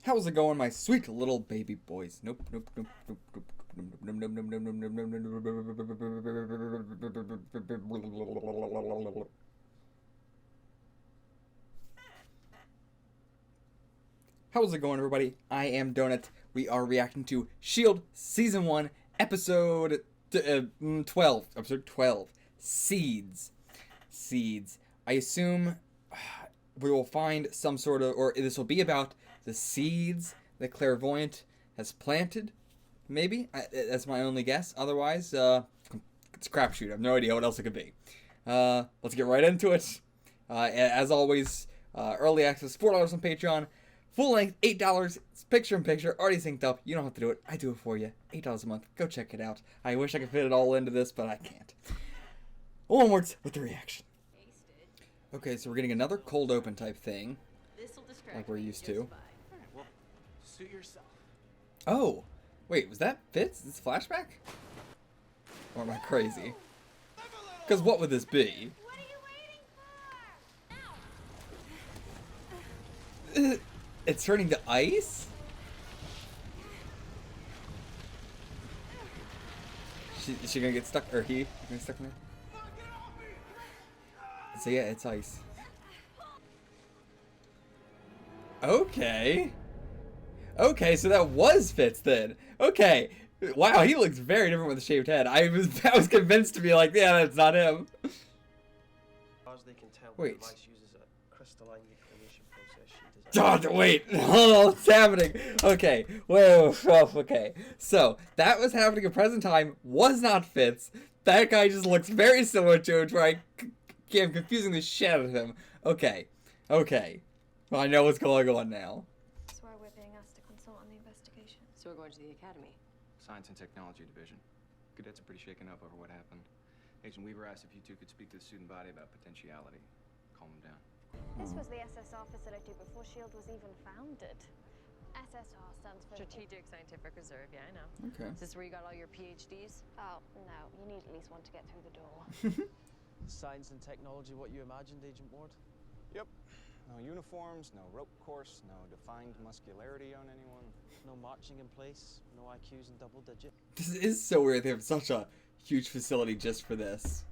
How's it going, my sweet little baby boys? Nope, nope, nope, nope, nope, nope, nope, nope, nope, nope, nope, nope, nope. How's it going, everybody? I am Donut. We are reacting to S.H.I.E.L.D. Season 1, Episode 12. Episode 12. Seeds. Seeds. I assume we will find some sort of, or this will be about the seeds that Clairvoyant has planted. Maybe? That's my only guess. Otherwise, it's a crapshoot. I have no idea what else it could be. Let's get right into it. As always, early access, $4 on Patreon. Full length, $8. It's picture in picture, already synced up. You don't have to do it. I do it for you. $8 a month. Go check it out. I wish I could fit it all into this, but I can't. Onwards with the reaction. Okay, so we're getting another cold open type thing, like we're used to. Well, suit yourself. Oh, wait, was that Fitz? Is this a flashback? Or am I crazy? Because what would this be? What are you waiting for? It's turning to ice? Is she gonna get stuck, or he gonna get stuck in there? So yeah, it's ice. Okay. Okay, so that was Fitz then. Okay. Wow, he looks very different with a shaved head. I was convinced to be like, yeah, that's not him. They can tell Wait. the device uses a crystalline reclamation process she designed. God, wait, hold on, what's happening? Okay, wait, okay. So, that was happening at present time, was not Fitz. That guy just looks very similar to him, trying, I'm confusing the shit out of him. Okay, okay. Well, I know what's going on now. That's why we're being asked to consult on the investigation. So we're going to the academy. Science and Technology Division. Cadets are pretty shaken up over what happened. Agent Weaver asked if you two could speak to the student body about potentiality. Calm them down. This was the SSR facility before S.H.I.E.L.D. was even founded. SSR stands for Strategic Scientific Reserve, yeah, I know. Okay. Is this where you got all your PhDs? Oh, no, you need at least one to get through the door. Science and technology, what you imagined, Agent Ward? Yep. No uniforms, no rope course, no defined muscularity on anyone. No marching in place, no IQs in double digit. This is so weird. They have such a huge facility just for this.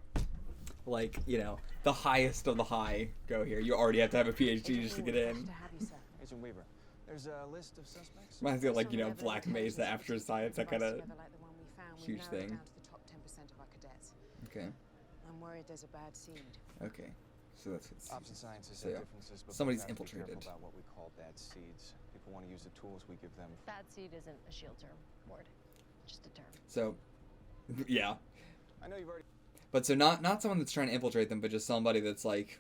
Like, you know, the highest of the high go here. You already have to have a PhD just to get in. To have you, sir. Agent Weaver, there's a list of suspects. Reminds me of, like, you Some know, level Black Maze, the intelligence after science, that kind of together like the one we found. We huge narrowed it thing. down to the top 10% of our cadets. Okay. I'm worried there's a bad seed. Okay. So that's Ops and sciences So, have yeah. differences, but Somebody's we have to be infiltrated. careful about what we call bad seeds. People want to use the tools we give them. Bad seed isn't a S.H.I.E.L.D. term, Ward. Just a term. So, yeah. I know you've already. But so not someone that's trying to infiltrate them, but just somebody that's like,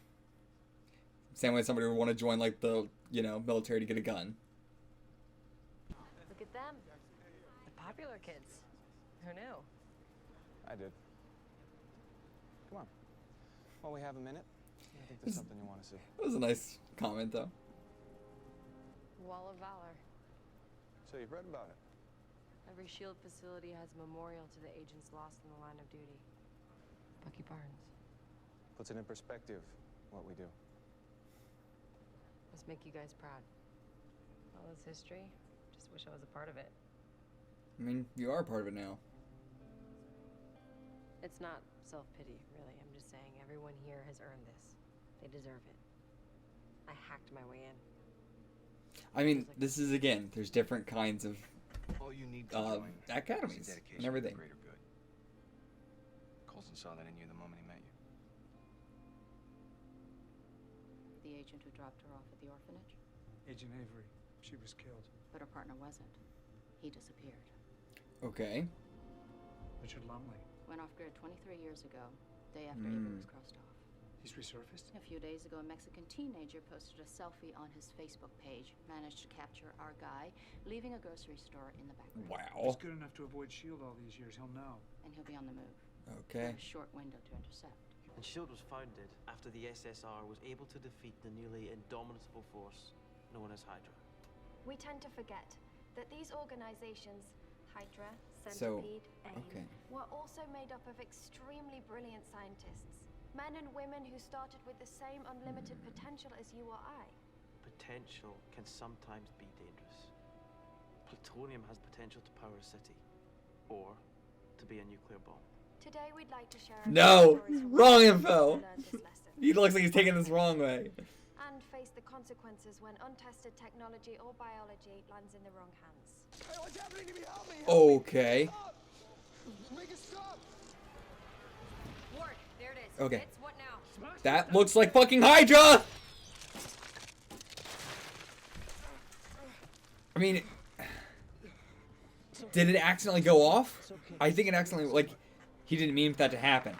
same way somebody would want to join like the, you know, military to get a gun. Look at them. The popular kids. Who knew? I did. Come on. While we have a minute, I think there's something you want to see. That was a nice comment, though. Wall of Valor. So you've read about it. Every S.H.I.E.L.D. facility has a memorial to the agents lost in the line of duty. Bucky Barnes. Puts it in perspective, what we do. Must make you guys proud. All this history. Just wish I was a part of it. I mean, you are a part of it now. It's not self-pity, really. I'm just saying everyone here has earned this. They deserve it. I hacked my way in. I mean, this is, again, there's different kinds of All you need to join is academies dedication and everything. to the greater good. Colson saw that in you the moment he met you. The agent who dropped her off at the orphanage? Agent Avery. She was killed. But her partner wasn't. He disappeared. Okay. Richard Lumley. Went off grid 23 years ago, day after Avery was crossed off. He's resurfaced? A few days ago, a Mexican teenager posted a selfie on his Facebook page, managed to capture our guy, leaving a grocery store in the background. Wow. He's good enough to avoid S.H.I.E.L.D. all these years. He'll know. And he'll be on the move. Okay. A short window to intercept. And S.H.I.E.L.D. was founded after the SSR was able to defeat the nearly indomitable force known as Hydra. We tend to forget that these organizations, Hydra, So, Centipede, AIM, okay. were also made up of extremely brilliant scientists. Men and women who started with the same unlimited potential as you or I. potential can sometimes be dangerous. Plutonium has potential to power a city, or to be a nuclear bomb. Today we'd like to share No! stories from Wrong who info! learned this lesson. He looks like he's taking this wrong way. And face the consequences when untested technology or biology lands in the wrong hands. Hey, what's happening to me? Help me! Okay. Stop! Make it stop! Ward, there it is. Okay. It's what now? That looks like fucking Hydra! I mean, did it accidentally go off? I think it accidentally, like, he didn't mean for that to happen.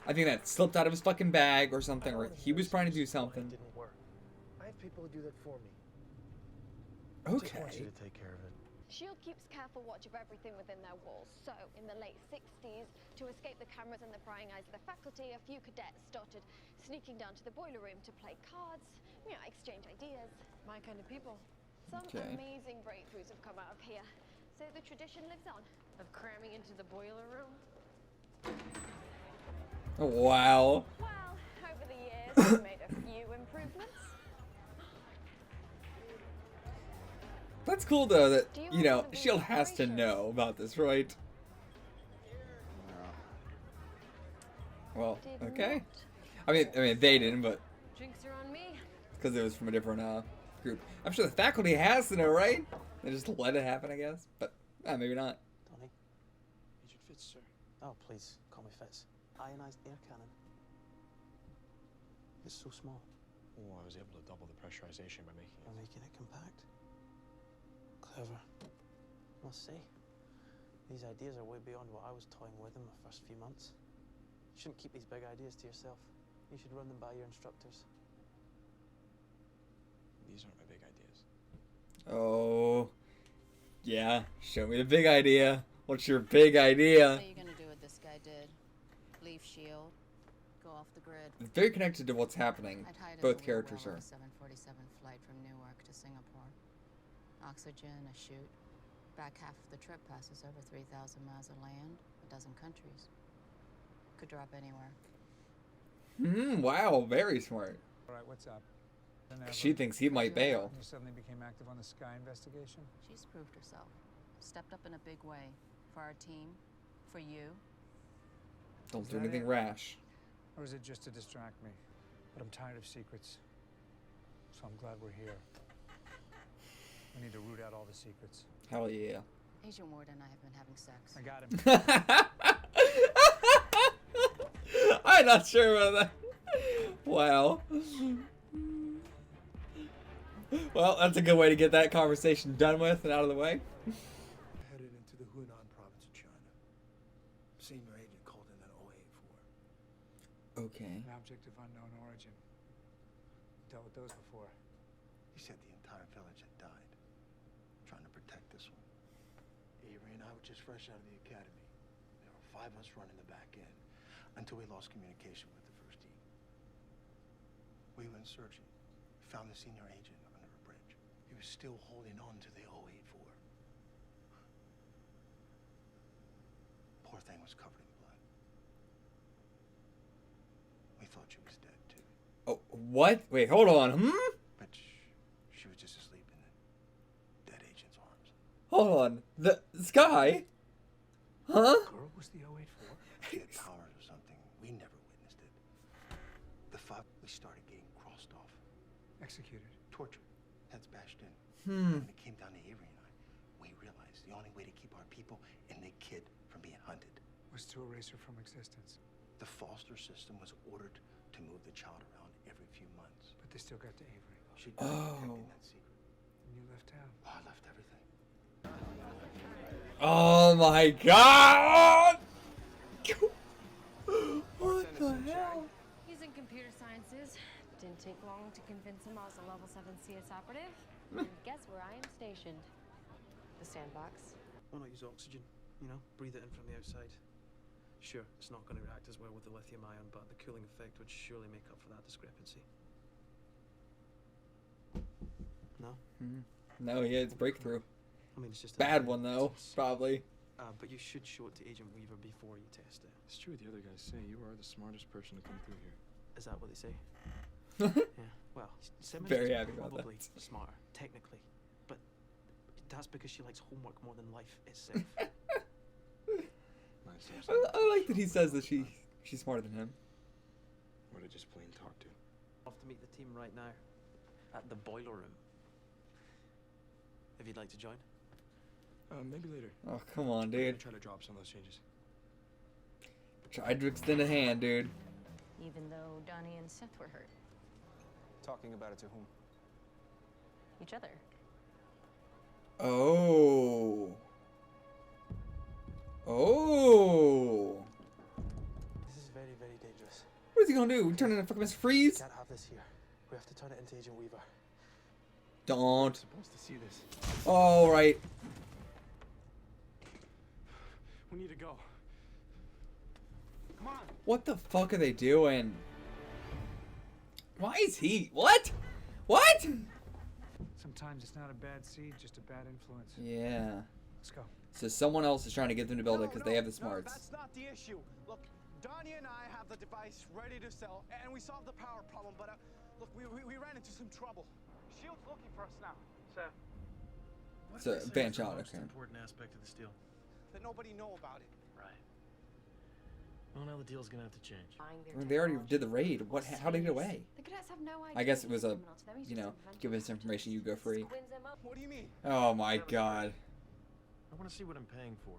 I think that slipped out of his fucking bag or something, or he was trying to do something. It didn't work. I have people who do that for me. I just want you Okay. to take care of it. S.H.I.E.L.D. keeps careful watch of everything within their walls. So, in the late 60s, to escape the cameras and the prying eyes of the faculty, a few cadets started sneaking down to the boiler room to play cards, exchange ideas. My kind of people. Some Okay. amazing breakthroughs have come out of here. So the tradition lives on. Of cramming into the boiler room? Wow. Well, over the years, we've made a few improvements. That's cool though that, Do you you know, want to be S.H.I.E.L.D. has to gracious? know about this, right? Well, Did okay. not. I mean, they didn't, but Drinks are on me. because it was from a different group. I'm sure the faculty has to know, right? They just let it happen, I guess. But maybe not. Donnie? Agent Fitz, sir. Oh, please, call me Fitz. Ionized air cannon. It's so small. Oh, I was able to double the pressurization by making You're it. making it compact. Clever. Must say. These ideas are way beyond what I was toying with in my first few months. You shouldn't keep these big ideas to yourself. You should run them by your instructors. These aren't my big ideas. Oh, yeah. Show me the big idea. What's your big idea? What are you gonna do what this guy did? Leave S.H.I.E.L.D., go off the grid. It's very connected to what's happening. I'd hide in Both the characters wheel are. well on a 747 flight from Newark to Singapore. Oxygen, a chute. Back half of the trip passes over 3,000 miles of land, a dozen countries. Could drop anywhere. Wow, very smart. All right, what's up? She thinks he might bail. You suddenly became active on the S.H.I.E.L.D. investigation? She's proved herself. Stepped up in a big way. For our team. For you. Don't Is do that anything it? rash. Or is it just to distract me? But I'm tired of secrets. So I'm glad we're here. We need to root out all the secrets. Hell yeah. Agent Ward and I have been having sex. I got him. I'm not sure about that. Wow. Well, that's a good way to get that conversation done with and out of the way. Headed into the Hunan province of China. Senior agent called in an 084. Okay. An object of unknown origin. Dealt with those before. He said the entire village had died, trying to protect this one. Avery and I were just fresh out of the academy. There were 5 of us running the back end until we lost communication with the first team. We went searching, found the senior agent under a bridge. He was still holding on to the 084. Poor thing was covered in blood. We thought she was dead too, Oh, what? Wait, hold on. but she was just asleep in the dead agent's arms. Hold on. The Sky? Huh? Girl was the 084? She had powers or something. We never witnessed it. The 5 we started getting crossed off, Executed. tortured, heads bashed in. When it came down to Avery and I, we realized the only way to keep our people and the kid from being hunted. Was to erase her from existence. The foster system was ordered to move the child around every few months. But they still got to Avery. She died protecting Oh. that secret. And you left town. Oh, I left everything. Oh my god! What the hell? He's in computer sciences. Didn't take long to convince him I was a level 7 CS operative. And guess where I am stationed? The sandbox. Why not use oxygen? You know, breathe it in from the outside. Sure, it's not going to react as well with the lithium ion, but the cooling effect would surely make up for that discrepancy. No? No, yeah, it's a breakthrough. I mean, it's just a Bad one though, probably. but you should show it to Agent Weaver before you test it. It's true the other guys say you are the smartest person to come through here. Is that what they say? Yeah. Well, Simmons Very is happy about probably that. smarter, technically. But that's because she likes homework more than life itself. I like that he says that she's smarter than him. Or to just plain talk to. Off to meet the team right now. At the boiler room. If you'd like to join. Maybe later. Oh, come on, I'm gonna dude. try to drop some of those changes. Tried to extend a hand, dude. Even though Donnie and Seth were hurt. Talking about it to whom? Each other. Oh. Oh. This is very, very dangerous. What is he gonna do? Turn into fucking Mr. Freeze? Can't have this here. We have to turn it into Agent Weaver. Don't. I'm supposed to see this. All right. We need to go. Come on. What the fuck are they doing? Why is he? What? What? Sometimes it's not a bad seed, just a bad influence. Yeah. Let's go. So someone else is trying to get them to build it because they have the smarts. No, that's not the issue. Look, Donnie and I have the device ready to sell, and we solved the power problem, but look, we ran into some trouble. S.H.I.E.L.D's looking for us now. Seth. It's a ban shot, okay. Important aspect of this deal. That nobody know about it. Right. Well, now the deal's gonna have to change. I mean, they already did the raid. What? How did he get away? The cadets have no idea. I guess it was a, criminal to them. He's you just know, invented give us it. information, you go free. What do you mean? Oh my god. I want to see what I'm paying for.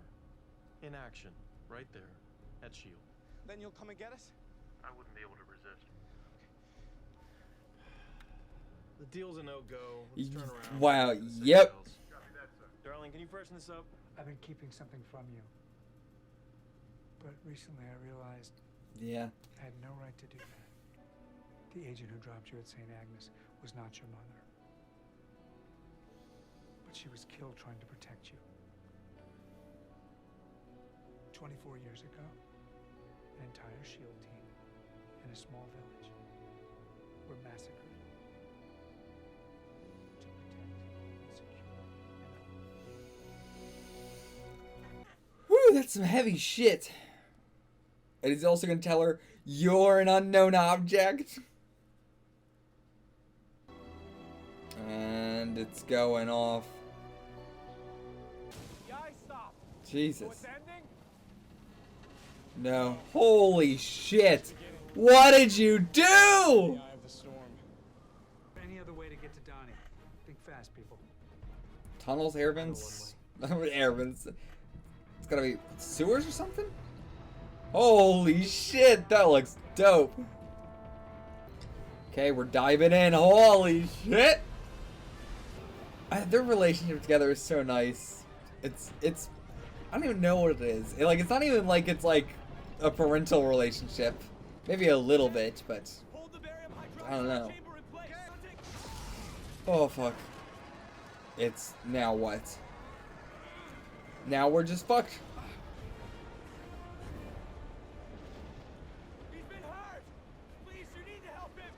In action, right there, at S.H.I.E.L.D. Then you'll come and get us? I wouldn't be able to resist. The deal's a no-go. Let's turn around. Wow. Go to Yep. Seychelles. Darling, can you freshen this up? I've been keeping something from you. But recently I realized Yeah. I had no right to do that. The agent who dropped you at St. Agnes was not your mother. But she was killed trying to protect you. 24 years ago, an entire S.H.I.E.L.D. team in a small village were massacred to protect and secure an Whew, that's some heavy shit. And he's also gonna tell her, you're an unknown object. And it's going off. The eye stopped. Jesus. It's ending? No. Holy shit. What did you do? Any other way to get to Donnie? Think fast, people. Tunnels, air vents? Air vents. It's gotta be sewers or something? Holy shit, that looks dope. Okay, we're diving in. Holy shit. Their relationship together is so nice. It's I don't even know what it is. It's not even like it's like a parental relationship. Maybe a little bit, but I don't know. Oh fuck. It's now what? Now we're just fucked. He's been hurt! Please, you need to help him!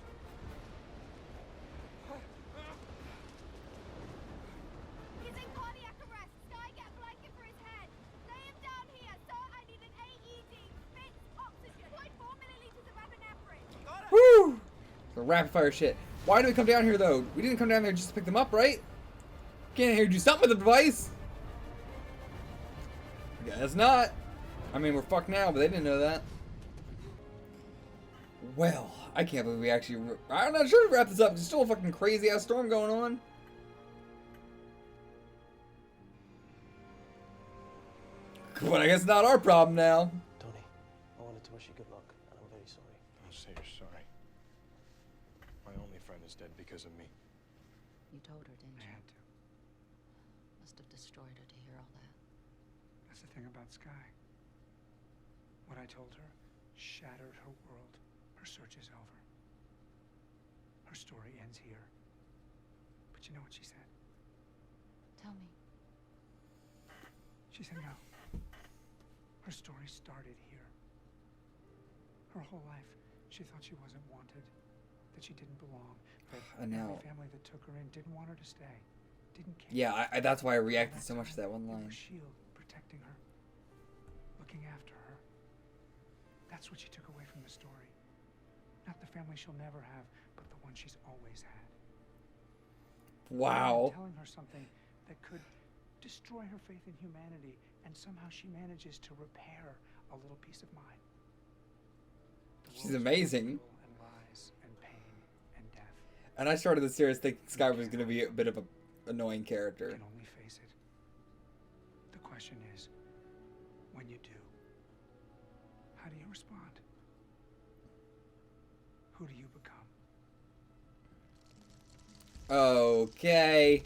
He's in cardiac arrest. Sky, get a blanket for his head. Lay him down here. Sir, I need an AED. Fits oxygen. Like 4 milliliters of epinephrine. Woo! The rapid fire shit. Why do we come down here though? We didn't come down there just to pick them up, right? Can't here do something with the device. I guess not. I mean, we're fucked now, but they didn't know that. Well, I can't believe we actually. I'm not sure to wrap this up. There's still a fucking crazy ass storm going on. But I guess not our problem now. Tony, I wanted to wish you good luck, and I'm very sorry. Don't say you're sorry. My only friend is dead because of me. You told her, didn't I you? had to. Must have destroyed her to hear all that. That's the thing about Sky. What I told her shattered her world. Her search is over. Her story ends here. But you know what she said? Tell me. She said no. Her story started here. Her whole life, she thought she wasn't wanted, that she didn't belong, that I know. every family that took her in didn't want her to stay, didn't care. Yeah, that's why I reacted All so much to that one it line. was S.H.I.E.L.D. protecting her, looking after her. That's what she took away from the story. Not the family she'll never have, but the one she's always had. Wow. I'm telling her something that could destroy her faith in humanity, and somehow she manages to repair a little piece of mind. She's amazing. And lies and pain and death. And I started the series thinking Sky was going to be a bit of an annoying character. You can only face it. The question is, when you do, how do you respond? Who do you become? Okay.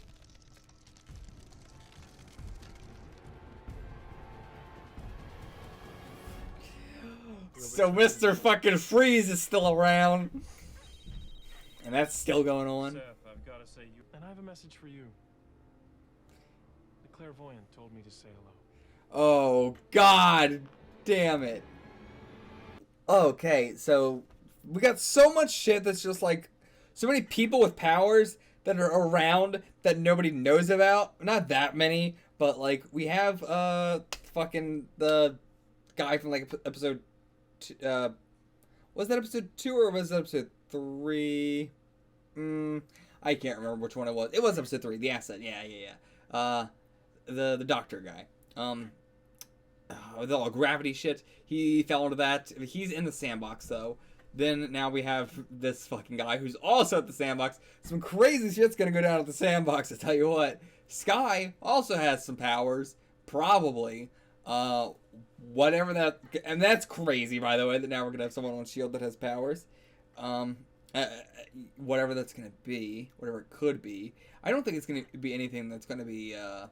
So Mr. fucking Freeze is still around. And that's still going on. Seth, I've got to say you... And I have a message for you. The clairvoyant told me to say hello. Oh, God damn it. Okay, so we got so much shit that's just like... So many people with powers that are around that nobody knows about. Not that many, but like we have fucking the guy from like episode... was that episode 2 or was that episode 3? I can't remember which one it was. It was episode 3, the asset. Yeah. The doctor guy. With all the gravity shit, he fell into that. He's in the sandbox though. Then now we have this fucking guy who's also at the sandbox. Some crazy shit's gonna go down at the sandbox, I tell you what. Sky also has some powers, probably. Whatever that, and that's crazy, by the way, that now we're gonna have someone on S.H.I.E.L.D. that has powers. Whatever that's gonna be, whatever it could be. I don't think it's gonna be anything that's gonna be a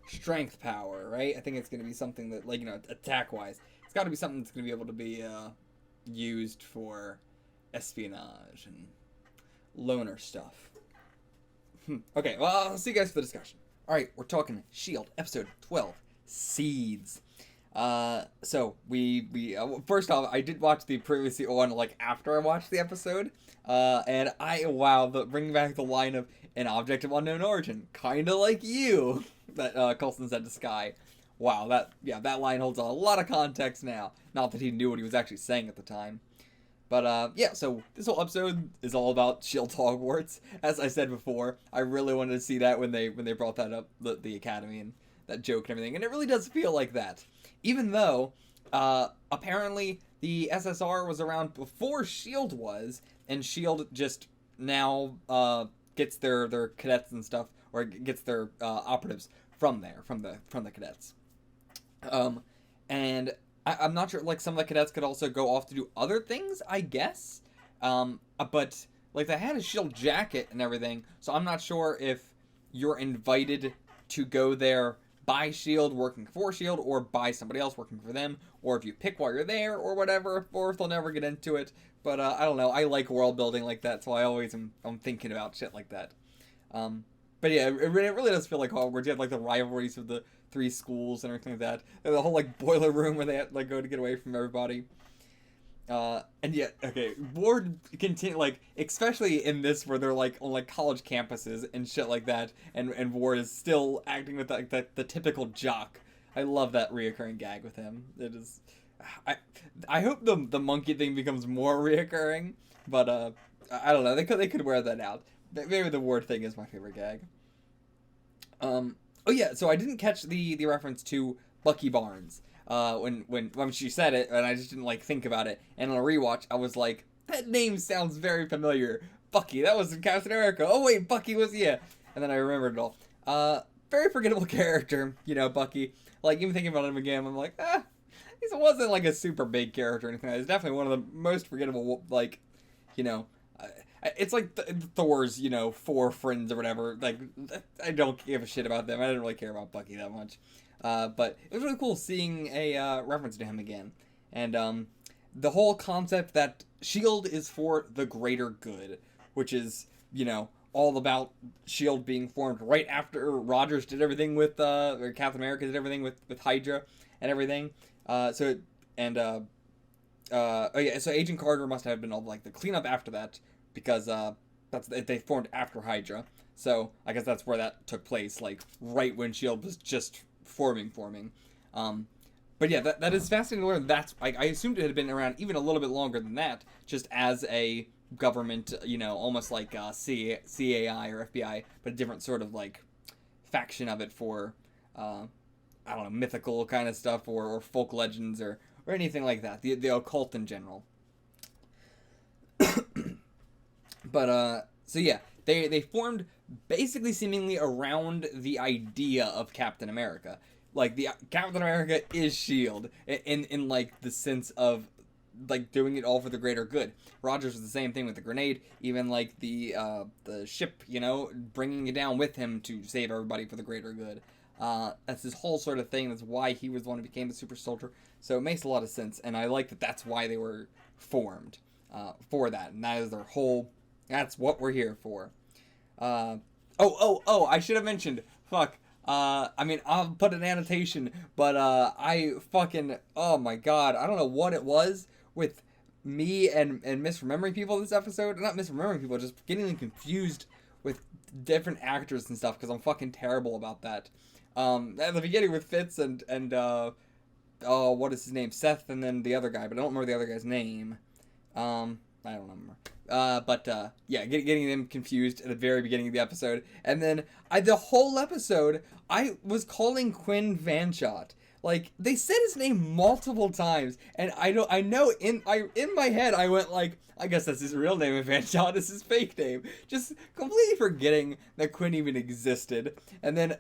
strength power, right? I think it's gonna be something that, like, you know, attack wise, it's got to be something that's gonna be able to be used for espionage and loner stuff. Okay, well, I'll see you guys for the discussion. All right, we're talking S.H.I.E.L.D. episode 12. Seeds. So we first off, I did watch the previously on like after I watched the episode, and bringing back the line of an object of unknown origin, kind of like you, that Coulson said to Sky. Wow, that line holds a lot of context now. Not that he knew what he was actually saying at the time. But, so this whole episode is all about S.H.I.E.L.D. Hogwarts. As I said before, I really wanted to see that when they brought that up, the Academy and that joke and everything. And it really does feel like that. Even though, apparently, the SSR was around before S.H.I.E.L.D. was, and S.H.I.E.L.D. just now, gets their cadets and stuff, or gets their, operatives from there, from the cadets. And I'm not sure, like, some of the cadets could also go off to do other things, I guess. But, like, they had a S.H.I.E.L.D. jacket and everything, so I'm not sure if you're invited to go there by S.H.I.E.L.D. working for S.H.I.E.L.D. or by somebody else working for them, or if you pick while you're there, or whatever, or if they'll never get into it. But, I don't know, I like world building like that, so I always I'm thinking about shit like that. But yeah, it really does feel like Hogwarts. You have, like, the rivalries of the 3 schools and everything like that. And the whole, like, boiler room where they have, like, go to get away from everybody. And yet, okay, Ward continue, like, especially in this where they're, like, on, like, college campuses and shit like that, and Ward is still acting with, like, the typical jock. I love that reoccurring gag with him. It is... I hope the monkey thing becomes more reoccurring, but, I don't know, they could wear that out. Maybe the Ward thing is my favorite gag. Oh yeah, so I didn't catch the reference to Bucky Barnes when she said it, and I just didn't like think about it. And on a rewatch, I was like, that name sounds very familiar. Bucky, that was in Captain America. Oh wait, Bucky was and then I remembered it all. Very forgettable character, you know, Bucky. Like, even thinking about him again, I'm like, he wasn't like a super big character or anything. He's definitely one of the most forgettable, like, you know. It's like Thor's, you know, 4 friends or whatever. Like, I don't give a shit about them. I didn't really care about Bucky that much. But it was really cool seeing a reference to him again. And the whole concept that S.H.I.E.L.D. is for the greater good, which is, you know, all about S.H.I.E.L.D. being formed right after Rogers did everything with, or Captain America did everything with Hydra and everything. So Agent Carter must have been all, like, the cleanup after that. Because they formed after Hydra, so I guess that's where that took place, like right when S.H.I.E.L.D. was just forming. But yeah, that is fascinating to learn. That's I assumed it had been around even a little bit longer than that, just as a government, you know, almost like CAI or FBI, but a different sort of like faction of it for, I don't know, mythical kind of stuff or folk legends or anything like that. The occult in general. But so yeah, they formed basically seemingly around the idea of Captain America. Like the Captain America is S.H.I.E.L.D. in like the sense of like doing it all for the greater good. Rogers was the same thing with the grenade, even like the ship, you know, bringing it down with him to save everybody for the greater good. That's his whole sort of thing. That's why he was the one who became the super soldier. So it makes a lot of sense, and I like that that's why they were formed, for that, and that is their whole. That's what we're here for. I should have mentioned. Fuck. I mean, I'll put an annotation, but I fucking, oh my god, I don't know what it was with me and misremembering people this episode. Not misremembering people, just getting them confused with different actors and stuff, because I'm fucking terrible about that. At the beginning with Fitz and what is his name? Seth, and then the other guy, but I don't remember the other guy's name. I don't remember. Yeah, getting them confused at the very beginning of the episode. And then the whole episode, I was calling Quinn Vanshot. Like, they said his name multiple times, and I know in my head I went like, I guess that's his real name, and Vanshot is his fake name. Just completely forgetting that Quinn even existed. And then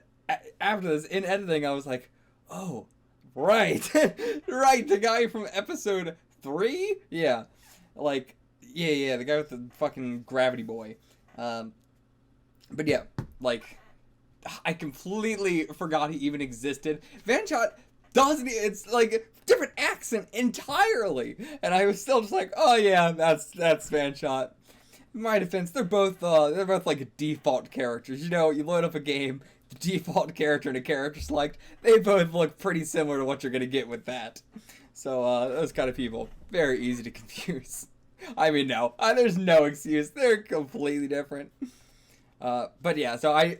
after this, in editing, I was like, oh, right. Right, the guy from episode 3? Yeah. Like, yeah, the guy with the fucking gravity boy. But yeah, like, I completely forgot he even existed. Vanshot doesn't, it's like different accent entirely. And I was still just like, oh yeah, that's Vanshot. In my defense, they're both like default characters. You know, you load up a game, the default character and a character select, they both look pretty similar to what you're gonna get with that. So, those kind of people, very easy to confuse. I mean, no, there's no excuse. They're completely different. But yeah, so I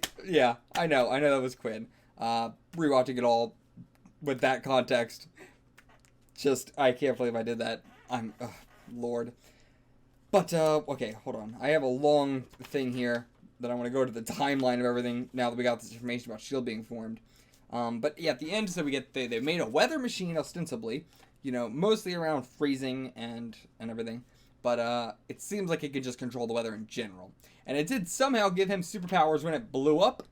know that was Quinn. Rewatching it all with that context, just, I can't believe I did that. Lord. But, okay, hold on. I have a long thing here that I want to go to the timeline of everything now that we got this information about S.H.I.E.L.D. being formed. But yeah, at the end, so we get, they made a weather machine, ostensibly, you know, mostly around freezing and everything. But it seems like it could just control the weather in general. And it did somehow give him superpowers when it blew up.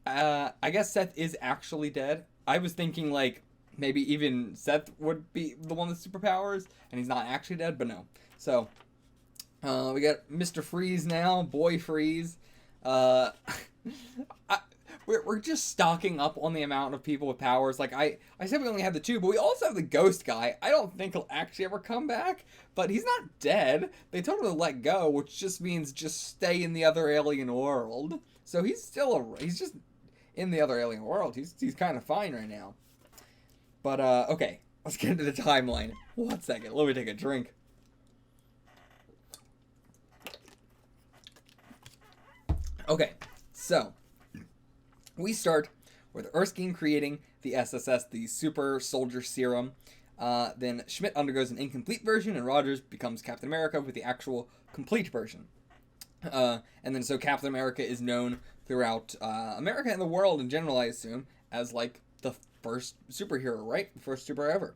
I guess Seth is actually dead. I was thinking, like, maybe even Seth would be the one with superpowers, and he's not actually dead, but no. So, we got Mr. Freeze now, Boy Freeze. We're just stocking up on the amount of people with powers. Like, I said we only have the 2, but we also have the ghost guy. I don't think he'll actually ever come back, but he's not dead. They told him to let go, which just means just stay in the other alien world. So he's he's just in the other alien world. He's kind of fine right now. But, okay, let's get into the timeline. 1 second, let me take a drink. Okay, so we start with Erskine creating the SSS, the Super Soldier Serum. Then Schmidt undergoes an incomplete version, and Rogers becomes Captain America with the actual complete version. And then so Captain America is known throughout America and the world in general, I assume, as like the first superhero, right? The first super ever.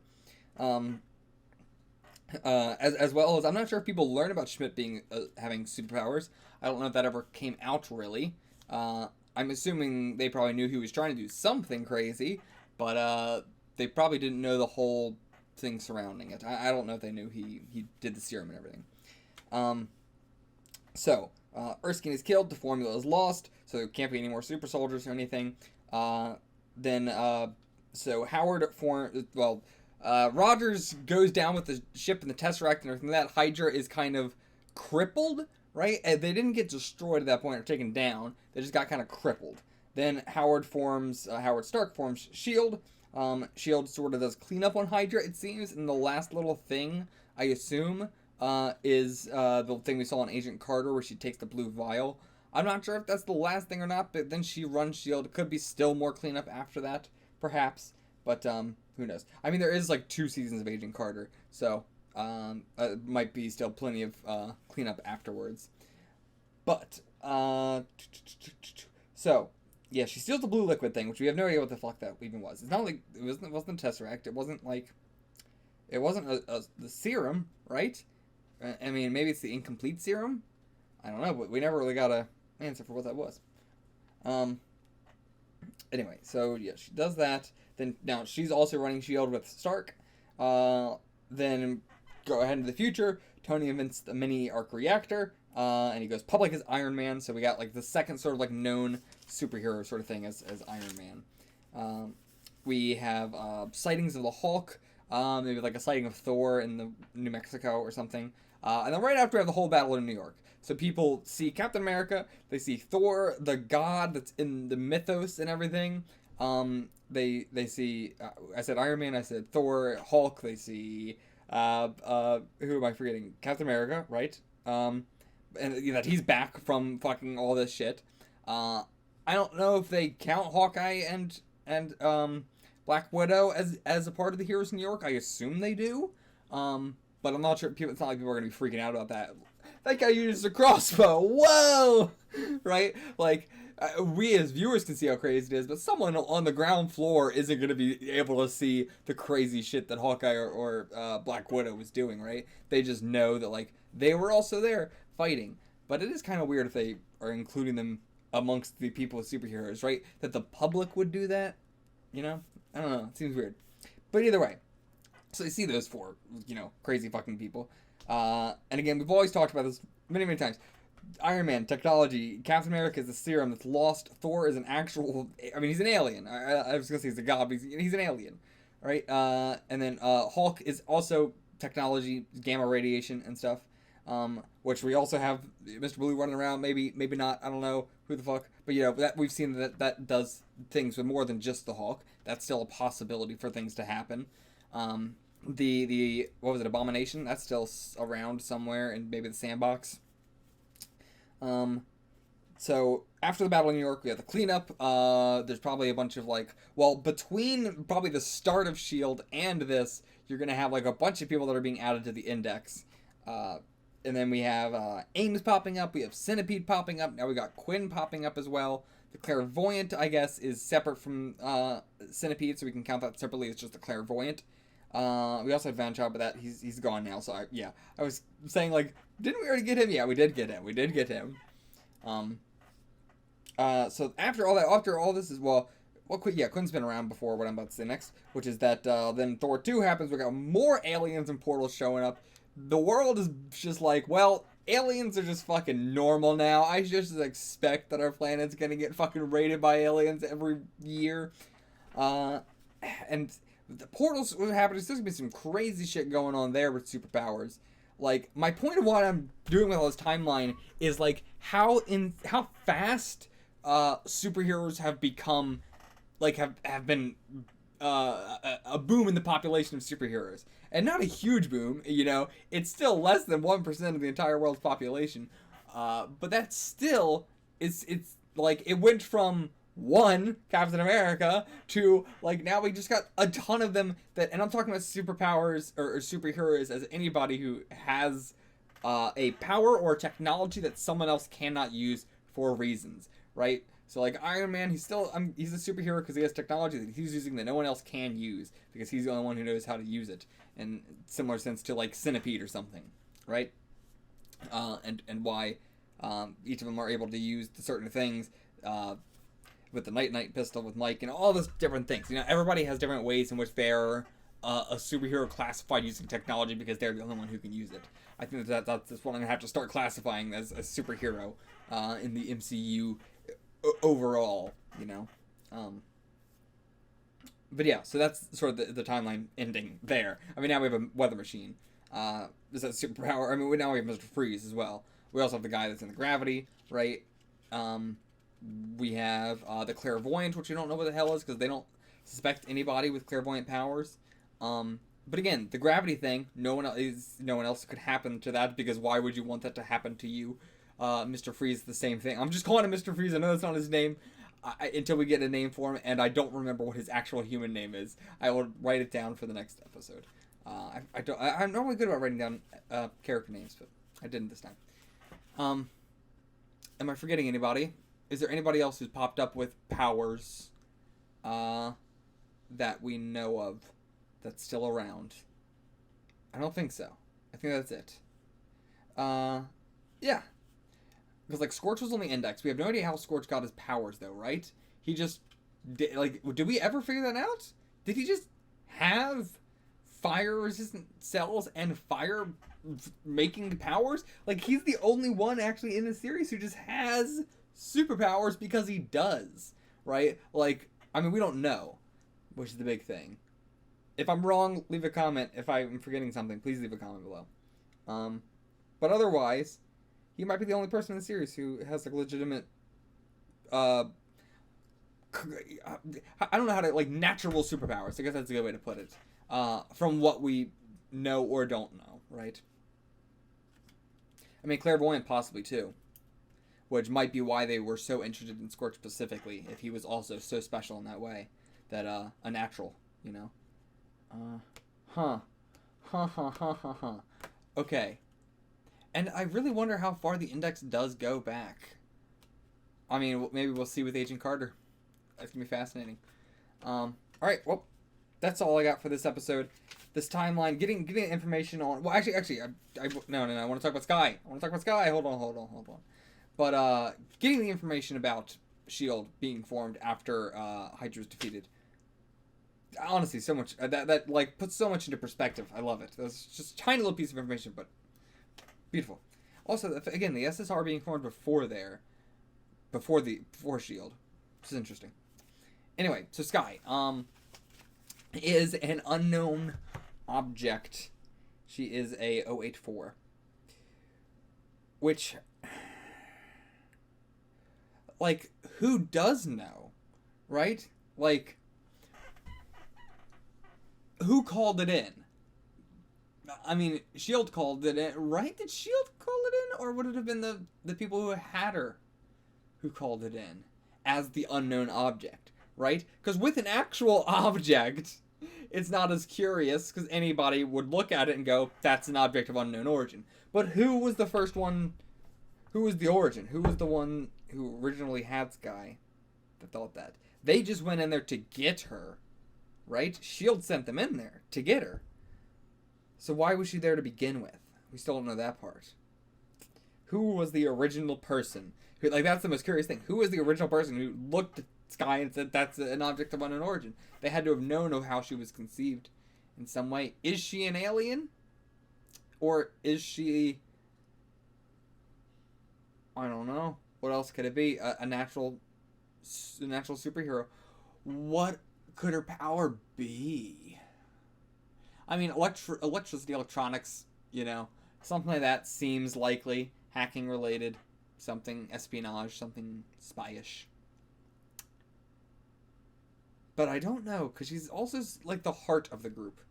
As well as, I'm not sure if people learn about Schmidt being having superpowers. I don't know if that ever came out really. I'm assuming they probably knew he was trying to do something crazy, but they probably didn't know the whole thing surrounding it. I don't know if they knew he did the serum and everything. So Erskine is killed, the formula is lost, so there can't be any more super soldiers or anything. So Howard Rogers goes down with the ship and the Tesseract and everything. That Hydra is kind of crippled, right? And they didn't get destroyed at that point or taken down. They just got kind of crippled. Then Howard Stark forms S.H.I.E.L.D. S.H.I.E.L.D. sort of does cleanup on Hydra, it seems. And the last little thing, I assume, is the thing we saw on Agent Carter where she takes the blue vial. I'm not sure if that's the last thing or not, but then she runs S.H.I.E.L.D. Could be still more cleanup after that, perhaps. But, who knows? I mean, there is, like, 2 seasons of Agent Carter, so Might be still plenty of cleanup afterwards. But so yeah, she steals the blue liquid thing, which we have no idea what the fuck that even was. It's not like it wasn't a Tesseract. It wasn't the serum, right? I mean, maybe it's the incomplete serum. I don't know, but we never really got a answer for what that was. Anyway, so yeah, she does that. Then now she's also running S.H.I.E.L.D. with Stark. Then go ahead into the future. Tony invents the mini arc reactor, and he goes public as Iron Man. So we got like the second sort of like known superhero sort of thing as Iron Man. We have sightings of the Hulk. Maybe like a sighting of Thor in the New Mexico or something. And then right after we have the whole battle in New York. So people see Captain America, they see Thor, the god that's in the mythos and everything. They see, I said Iron Man, I said Thor, Hulk, they see, who am I forgetting? Captain America, right? And that he's back from fucking all this shit. I don't know if they count Hawkeye and Black Widow as a part of the Heroes in New York. I assume they do. But I'm not sure. It's not like people are going to be freaking out about that. That guy used a crossbow. Whoa! Right? Like, we as viewers can see how crazy it is, but someone on the ground floor isn't going to be able to see the crazy shit that Hawkeye or Black Widow was doing, right? They just know that, like, they were also there fighting. But it is kind of weird if they are including them amongst the people with superheroes, right? That the public would do that, you know? I don't know. It seems weird. But either way. So you see those four, crazy fucking people. And again, we've always talked about this many, many times. Iron Man, technology. Captain America is the serum that's lost. Thor is an actual... I mean, he's an alien. I was going to say he's a god, but he's an alien. Right? And then Hulk is also technology, gamma radiation and stuff. Which we also have Mr. Blue running around. Maybe not. I don't know. Who the fuck? But, that we've seen that does things with more than just the Hulk. That's still a possibility for things to happen. The what was it, Abomination? That's still around somewhere in maybe the sandbox. So after the battle in New York, we have the cleanup. There's probably a bunch of between probably the start of S.H.I.E.L.D. and this, you're gonna have like a bunch of people that are being added to the index. And then we have Ames popping up. We have Centipede popping up. Now we got Quinn popping up as well. The Clairvoyant, I guess, is separate from Centipede, so we can count that separately. It's just the Clairvoyant. We also had Van Child, but that he's gone now. So I was saying, like, didn't we already get him? Yeah, we did get him. So after all this is Quinn's been around before. What I'm about to say next, which is that then Thor 2 happens. We got more aliens and portals showing up. The world is just like, well, aliens are just fucking normal now. I just expect that our planet's gonna get fucking raided by aliens every year. And the portals what happens. There's gonna be some crazy shit going on there with superpowers. Like, my point of what I'm doing with all this timeline is like how fast superheroes have become, like have been a boom in the population of superheroes. And not a huge boom, it's still less than 1% of the entire world's population. But that's still, it's like, it went from one Captain America to, like, now we just got a ton of them and I'm talking about superpowers or superheroes as anybody who has a power or technology that someone else cannot use for reasons, right? So, like, Iron Man, he's a superhero because he has technology that he's using that no one else can use because he's the only one who knows how to use it. In similar sense to, like, Centipede or something, right? And why each of them are able to use the certain things with the Night pistol with Mike and all those different things. Everybody has different ways in which they're a superhero classified using technology because they're the only one who can use it. I think that's what I'm going to have to start classifying as a superhero in the MCU overall, But yeah, so that's sort of the timeline ending there. I mean, now we have a weather machine. Is that superpower? I mean, now we have Mr. Freeze as well. We also have the guy that's in the gravity, right? We have the Clairvoyant, which we don't know what the hell is because they don't suspect anybody with clairvoyant powers. But again, the gravity thing, no one else could happen to that because why would you want that to happen to you? Mr. Freeze, the same thing. I'm just calling him Mr. Freeze. I know that's not his name. Until we get a name for him, and I don't remember what his actual human name is. I will write it down for the next episode. I'm normally good about writing down character names, but I didn't this time. Am I forgetting anybody? Is there anybody else who's popped up with powers that we know of that's still around? I don't think so. I think that's it. Yeah. Because, like, Scorch was on the index. We have no idea how Scorch got his powers, though, right? He just... did we ever figure that out? Did he just have fire-resistant cells and fire-making powers? Like, he's the only one, actually, in the series who just has superpowers because he does, right? Like, I mean, we don't know, which is the big thing. If I'm wrong, leave a comment. If I'm forgetting something, please leave a comment below. But otherwise... he might be the only person in the series who has, like, legitimate, I don't know how to, like, natural superpowers. I guess that's a good way to put it. From what we know or don't know, right? I mean, clairvoyant possibly, too. Which might be why they were so interested in Scorch specifically, if he was also so special in that way. That, a natural, you know? Okay. And I really wonder how far the index does go back. I mean, maybe we'll see with Agent Carter. That's going to be fascinating. Alright, well, that's all I got for this episode. This timeline, getting information on... Well, actually, no, I want to talk about Sky. Hold on. But, getting the information about S.H.I.E.L.D. being formed after Hydra was defeated. Honestly, so much... that like, puts so much into perspective. I love it. That's just a tiny little piece of information, but... beautiful. Also, again, the SSR being formed before S.H.I.E.L.D. This is interesting. Anyway, so Sky, is an unknown object. She is a 084. Which, like, who does know? Right? Like, who called it in? I mean, S.H.I.E.L.D. called it in, right? Did S.H.I.E.L.D. call it in? Or would it have been the people who had her who called it in as the unknown object, right? Because with an actual object, it's not as curious because anybody would look at it and go, that's an object of unknown origin. But who was the first one? Who was the origin? Who was the one who originally had Sky that thought that? They just went in there to get her, right? S.H.I.E.L.D. sent them in there to get her. So why was she there to begin with? We still don't know that part. Who was the original person? Who, like, that's the most curious thing. Who was the original person who looked at Sky and said that's an object of unknown origin? They had to have known of how she was conceived in some way. Is she an alien? Or is she... I don't know. What else could it be? A natural superhero. What could her power be? I mean, electricity, electronics, you know, something like that seems likely. Hacking related, something espionage, something spyish. But I don't know, because she's also like the heart of the group.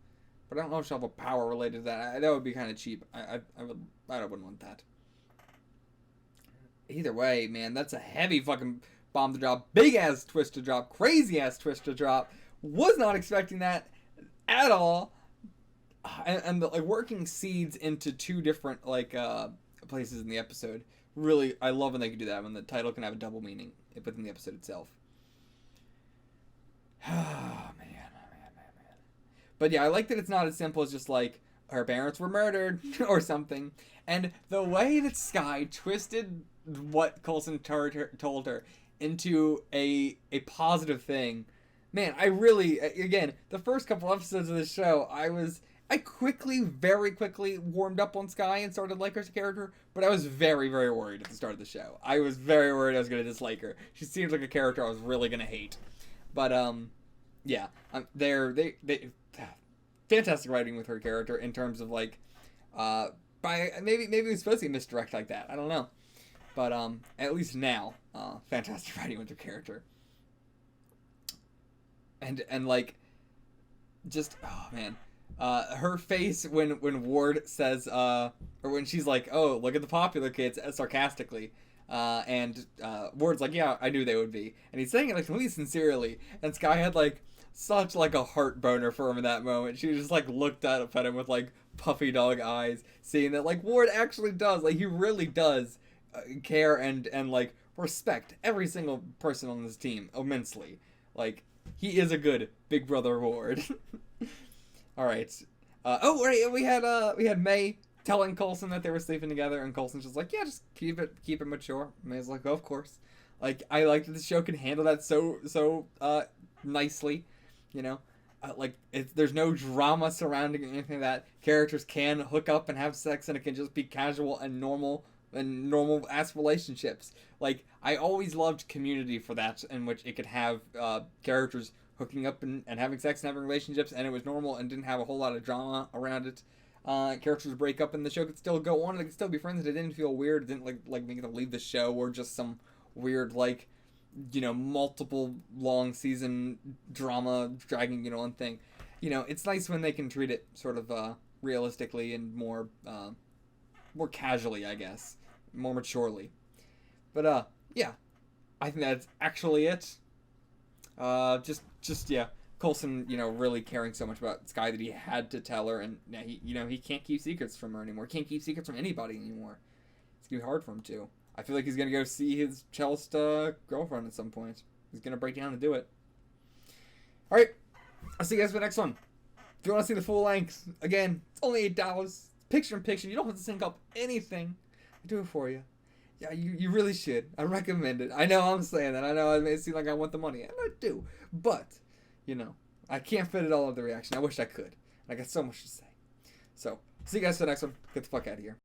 But I don't know if she'll have a power related to that. That would be kind of cheap. I wouldn't want that. Either way, man, that's a heavy fucking bomb to drop. Big ass twist to drop. Crazy ass twist to drop. Was not expecting that at all. And like working seeds into two different like places in the episode. Really, I love when they can do that, when the title can have a double meaning within the episode itself. Oh, man. But yeah, I like that it's not as simple as just like her parents were murdered or something. And the way that Sky twisted what Coulson told her into a positive thing. Man, I really, again, the first couple episodes of the show, I very quickly warmed up on Sky and started to like her character, but I was very, very worried at the start of the show. I was very worried I was going to dislike her. She seems like a character I was really going to hate. But, yeah, they fantastic writing with her character in terms of, like, maybe it was supposed to be misdirect like that. I don't know. But, at least now, fantastic writing with her character. And like, just, oh, man. Her face when Ward says, or when she's like, oh, look at the popular kids, sarcastically, And Ward's like, yeah, I knew they would be. And he's saying it like completely sincerely. And Sky had like such like a heart boner for him in that moment. She just like looked up at him with like puffy dog eyes, seeing that like Ward actually does, like he really does care and like respect every single person on this team immensely. Like he is a good big brother Ward. All right. Oh right, we had May telling Coulson that they were sleeping together, and Coulson's just like, yeah, just keep it mature. May's like, oh, of course. Like I like that the show can handle that so nicely, you know. Like there's no drama surrounding anything like that. Characters can hook up and have sex, and it can just be casual and normal ass relationships. Like I always loved Community for that, in which it could have characters hooking up and having sex and having relationships, and it was normal and didn't have a whole lot of drama around it. Characters break up and the show could still go on. They could still be friends. It didn't feel weird. It didn't like make them leave the show or just some weird like, you know, multiple long season drama dragging on thing. You know, it's nice when they can treat it sort of realistically and more casually, I guess, more maturely. But yeah, I think that's actually it. Just yeah, Coulson, really caring so much about Sky that he had to tell her, and he can't keep secrets from her anymore. He can't keep secrets from anybody anymore. It's gonna be hard for him too. I feel like he's gonna go see his cellist girlfriend at some point. He's gonna break down and do it. All right, I'll see you guys for the next one. If you want to see the full length, again, it's only $8. Picture in picture. You don't have to sync up anything. I do it for you. Yeah, you really should. I recommend it. I know I'm saying that. I know it may seem like I want the money, and I do. But, I can't fit it all in the reaction. I wish I could. I got so much to say. So, see you guys for the next one. Get the fuck out of here.